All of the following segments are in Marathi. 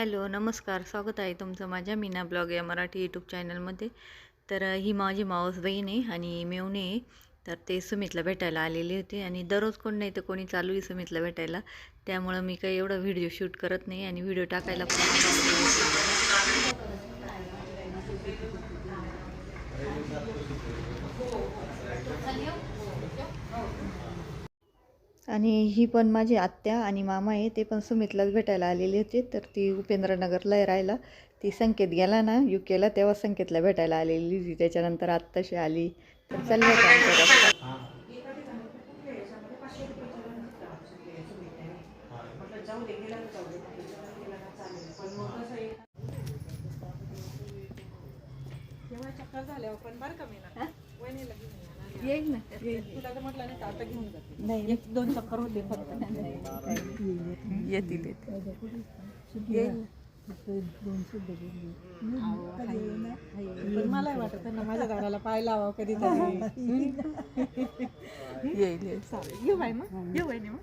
हॅलो नमस्कार, स्वागत आहे तुमचं माझ्या मीना ब्लॉग या मराठी यूट्यूब चॅनलमध्ये. तर ही माझी मावस बहीण आहे आणि मेवणे आहे. तर ते सुमितला भेटायला आलेले होते आणि दररोज कोण नाही तर कोणी चालू आहे सुमितला भेटायला. त्यामुळं मी काही एवढा व्हिडिओ शूट करत नाही आणि व्हिडिओ टाकायला पण आणि ही पण माझी आत्या आणि मामा आहे, ते पण सुमितलाच भेटायला आलेले होते. तर ती उपेंद्रनगरला आहे राहायला. ती संकेत गेला ना UKला, तेव्हा संकेतला भेटायला आलेली होती. त्याच्यानंतर आत्ताशी आली. तर चाललं होतं आमचं. येईल ना, तुला तर म्हटलं नाही आता घेऊन जाते. नाही, एक दोन चक्कर होते फक्त. येतील येईल. पण मला वाटत ना माझ्या झाडाला पाय लावा कधीतरी. येईल येऊ बाई, मग येऊ बाई मग.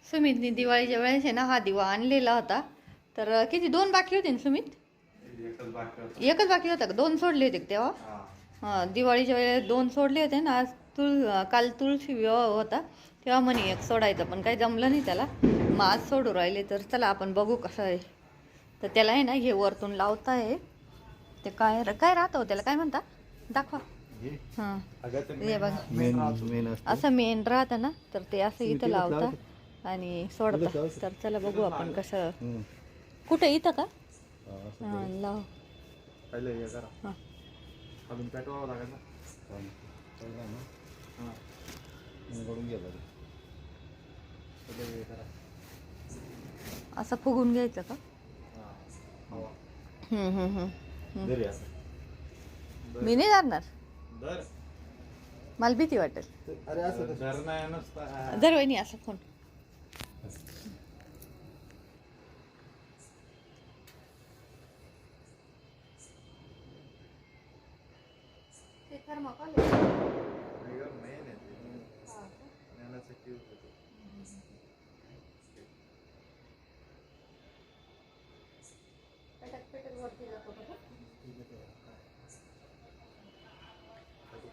सुमितने दिवाळीच्या वेळेस आहे ना हा दिवा आणलेला होता. तर किती दोन बाकी होते ना सुमित? एकच बाकी होता का? दोन सोडले होते तेव्हा? हां, दिवाळीच्या वेळेस दोन सोडले होते ना. आज काल तुळशी विवाह होता तेव्हा म्हणे एक सोडायचं, पण काही जमलं नाही त्याला. मग आज सोडू राहिले. तर चला आपण बघू कसं आहे. तर त्याला आहे ना हे वरतून लावताय. ते काय काय राहतं हो त्याला, काय म्हणता? दाखवा. हां, हे बघा असं मेन राहतं ना, तर ते असं इथं लावता आणि सोडता. तर चला बघू आपण कसं. कुठं इथं का? हां लाव. हां असं फुगून घ्यायचं का? मी नाही जाणार, मला भीती वाटेल. जर वहिनी असं फोन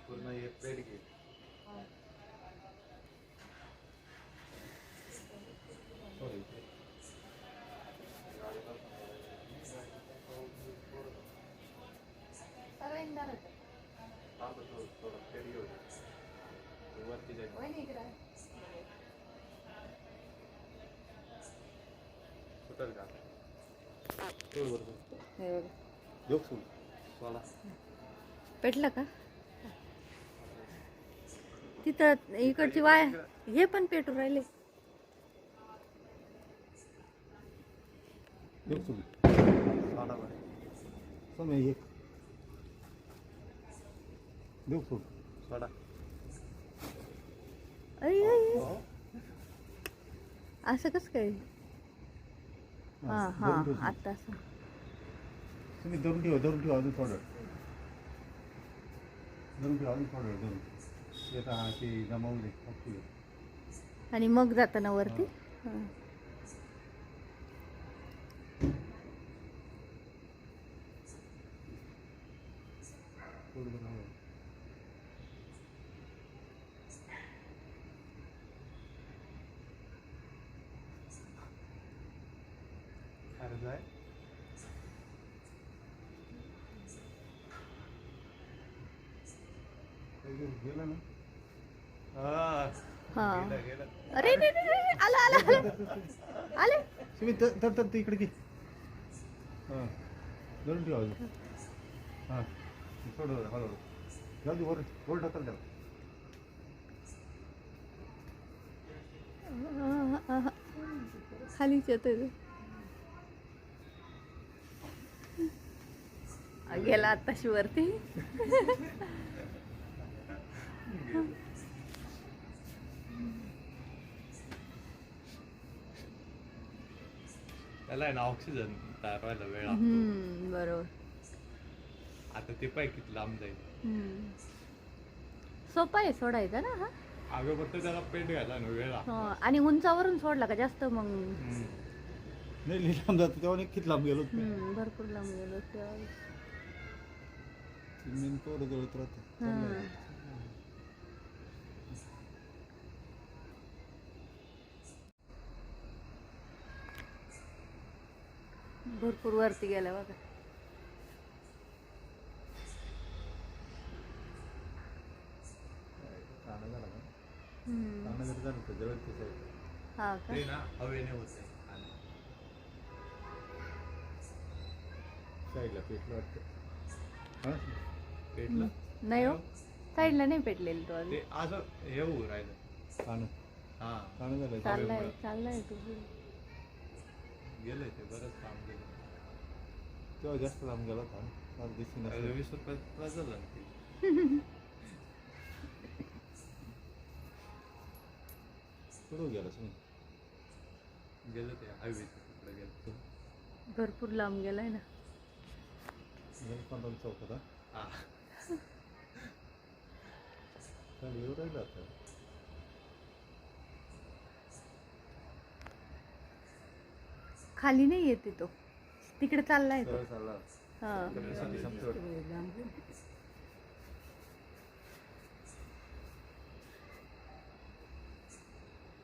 पूर्ण एक प्लेट घे. पेटलं का तिथं? इकडची वाय हे पण पेटून राहिले. असं कस काय? हा हा आता असं तुम्ही धरून ठेवा अजून थोडं येता ते जमावले आणि मग जाताना वरती. गेलं ना. अरे आला आला आले. तुम्ही तर इकडे घे. हां धरून ठेवा अजून. हां थोडं हळूहळू जल्दी वर ढकल द्या. खालीच येतोय. गेला आताशी वरती. त्याला आहे ना ऑक्सिजन तयार व्हायला वेळ लागतो. बरोबर. आता ते पाय किती लांब जाईल. सोपा आहे सोडायचा ना हा. अगं फक्त त्याला पेट घ्यायला ना वेळ लागतो. आणि उंचावरून सोडला का जास्त मग नाही लई लांब जातो तेव्हा किती लांब गेलो भरपूर लांब गेलो त्यावेळेस. मेन पोरं जळत राहते. भरपूर वरती गेला बघा. काना झाला का? काना जर झालं तर जळत कसं आहे? हा का. ते ना हवेने होते. साईडला पेटलं वाटतं. हां पेटलं नाही हो, साईडला नाही पेटलेली तो अजून. ते असं हे होऊ राहिलं. कानं हा कानं झालं. चाललाय तू. गेलंय ते बरंच काम केलं. तेव्हा जास्त लांब गेला होता. मला दिसून 20 रुपये झालं ना ते. कुठं गेलास नाही गेलं ते हायवेच्या तिकडे गेलं. भरपूर लांब गेलाय ना. पंधरा चौकात हा चालेल येऊ राहिला आता. खाली नाही येते तो, तिकडे चाललाय तो. सरळ चालला. हा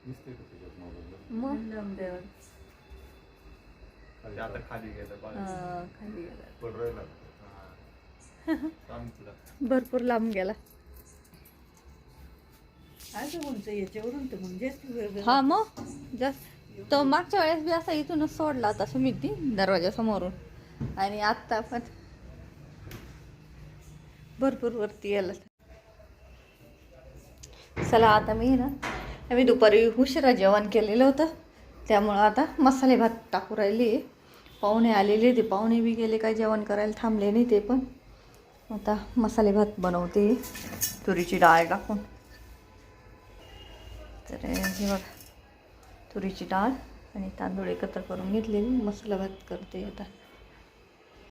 दिसतंय का तुझ्यात मोबाईलला? मग ते आता खाली गेलं बघ. खाली गेला. पण राहिला. काम तुला भरपूर लांब गेला. हा मग जास्त तो मागच्या वेळेस बी असा इथूनच सोडला होता सुमित दरवाजा समोरून. आणि आत्ता पण भरपूर वरती गेला. चला आता आम्ही दुपारी उशिरा जेवण केलेलं होतं, त्यामुळं आता मसाले भात टाकू राहिली. पाहुणे आलेले ते पाहुणे बी गेले, काय जेवण करायला थांबले नाही ते पण. आता मसाले भात बनवते तुरीची डाळ टाकून. तर हे बघा तुरीची डाळ आणि तांदूळ एकत्र करून घेतलेली मसाला भात करते आता.